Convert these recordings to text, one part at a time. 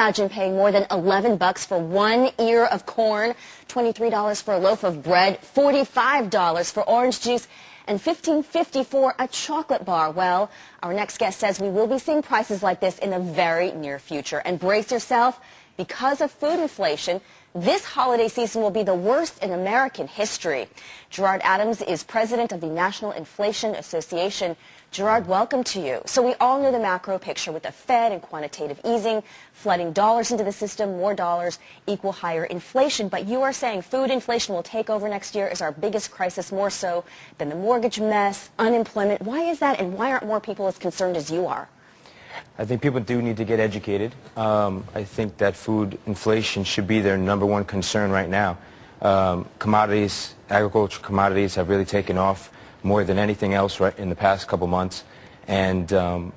imagine paying more than $11 for 1 ear of corn, $23 for a loaf of bread, $45 for orange juice, and $15.50 for a chocolate bar? Well, our next guest says we will be seeing prices like this in the very near future. And brace yourself, because of food inflation, this holiday season will be the worst in American history. Gerard Adams is president of the National Inflation Association. Gerard, welcome to you. So we all know the macro picture with the Fed and quantitative easing, flooding dollars into the system, more dollars equal higher inflation. But you are saying food inflation will take over next year as our biggest crisis, more so than the mortgage mess, unemployment. Why is that, and why aren't more people as concerned as you are? I think people do need to get educated. I think that food inflation should be their #1 concern right now. Commodities, agricultural commodities have really taken off more than anything else in the past couple months. And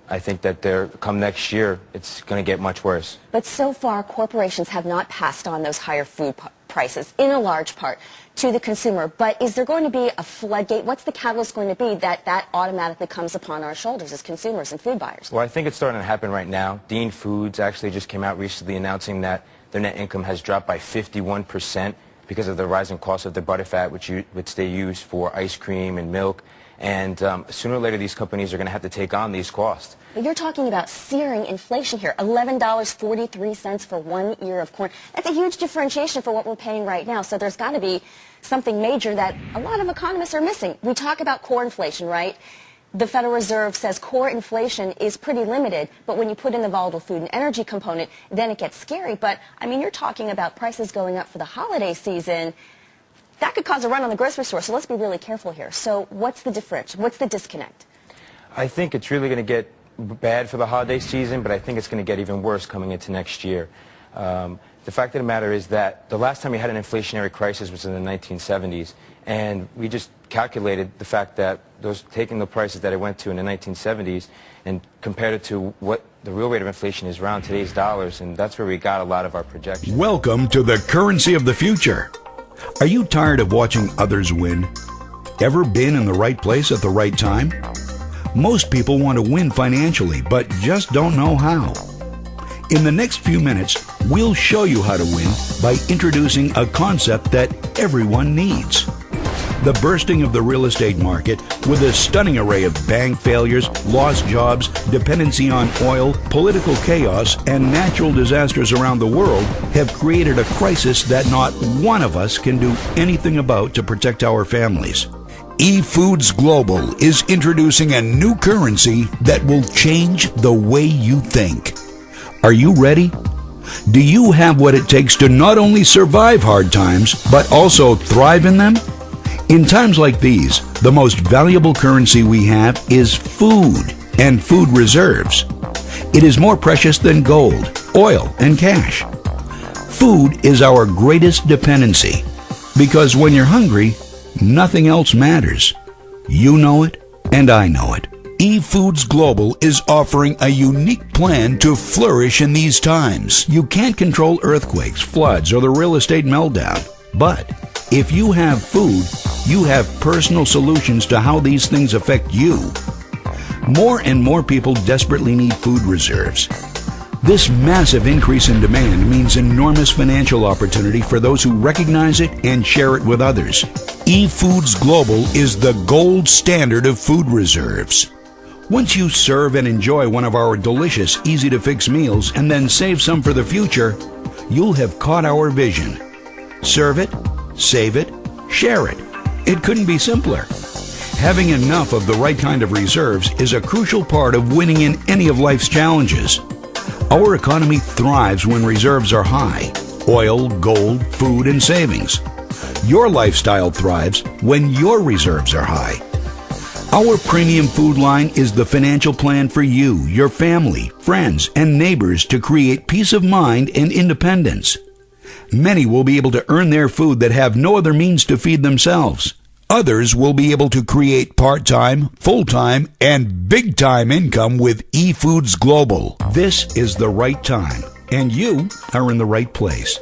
I think that come next year, it's going to get much worse. But so far, corporations have not passed on those higher food prices, in a large part, to the consumer. But is there going to be a floodgate? What's the catalyst going to be that automatically comes upon our shoulders as consumers and food buyers? Well, I think it's starting to happen right now. Dean Foods actually just came out recently announcing that their net income has dropped by 51% because of the rising cost of their butterfat, which they use for ice cream and milk. And sooner or later, these companies are going to have to take on these costs. But you're talking about searing inflation here. $11.43 for 1 ear of corn. That's a huge differentiation for what we're paying right now. So there's got to be something major that a lot of economists are missing. We talk about core inflation, right? The Federal Reserve says core inflation is pretty limited, but when you put in the volatile food and energy component, then it gets scary. But, I mean, you're talking about prices going up for the holiday season. That could cause a run on the grocery store, so let's be really careful here. So what's the difference? What's the disconnect? I think it's really going to get bad for the holiday season, but I think it's going to get even worse coming into next year. The fact of the matter is that the last time we had an inflationary crisis was in the 1970s, and we just calculated the fact that taking the prices that it went to in the 1970s and compared it to what the real rate of inflation is around today's dollars, and that's where we got a lot of our projections. Welcome to the currency of the future. Are you tired of watching others win? Ever been in the right place at the right time? Most people want to win financially, but just don't know how. In the next few minutes, we'll show you how to win by introducing a concept that everyone needs. The bursting of the real estate market with a stunning array of bank failures, lost jobs, dependency on oil, political chaos, and natural disasters around the world have created a crisis that not one of us can do anything about to protect our families. Efoods Global is introducing a new currency that will change the way you think. Are you ready? Do you have what it takes to not only survive hard times, but also thrive in them? In times like these, the most valuable currency we have is food and food reserves. It is more precious than gold, oil, and cash. Food is our greatest dependency because when you're hungry, nothing else matters. You know it, and I know it. Efoods Global is offering a unique plan to flourish in these times. You can't control earthquakes, floods, or the real estate meltdown. But if you have food, you have personal solutions to how these things affect you. More and more people desperately need food reserves. This massive increase in demand means enormous financial opportunity for those who recognize it and share it with others. Efoods Global is the gold standard of food reserves. Once you serve and enjoy one of our delicious, easy-to-fix meals and then save some for the future, you'll have caught our vision. Serve it, save it, share it. It couldn't be simpler. Having enough of the right kind of reserves is a crucial part of winning in any of life's challenges. Our economy thrives when reserves are high: oil, gold, food, and savings. Your lifestyle thrives when your reserves are high. Our premium food line is the financial plan for you, your family, friends, and neighbors to create peace of mind and independence. Many will be able to earn their food that have no other means to feed themselves. Others will be able to create part-time, full-time, and big-time income with Efoods Global. This is the right time, and you are in the right place.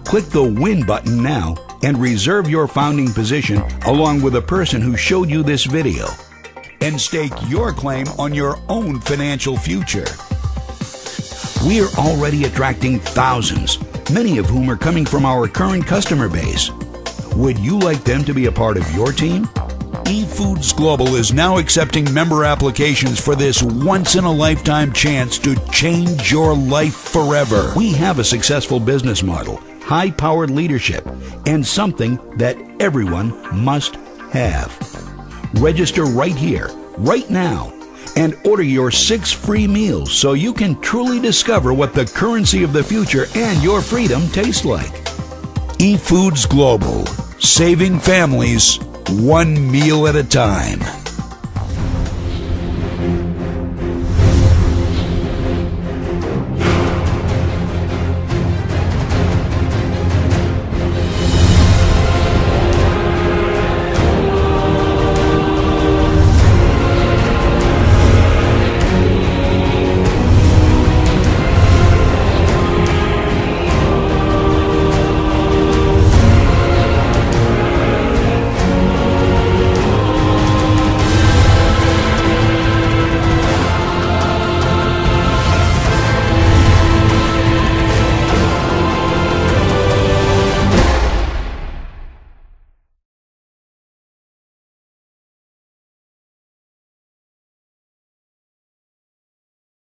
Click the Win button now and reserve your founding position along with a person who showed you this video, and stake your claim on your own financial future. We are already attracting thousands, many of whom are coming from our current customer base. Would you like them to be a part of your team? Efoods Global is now accepting member applications for this once-in-a-lifetime chance to change your life forever. We have a successful business model, high-powered leadership, and something that everyone must have. Register right here, right now, and order your 6 free meals so you can truly discover what the currency of the future and your freedom taste like. Efoods Global, saving families one meal at a time.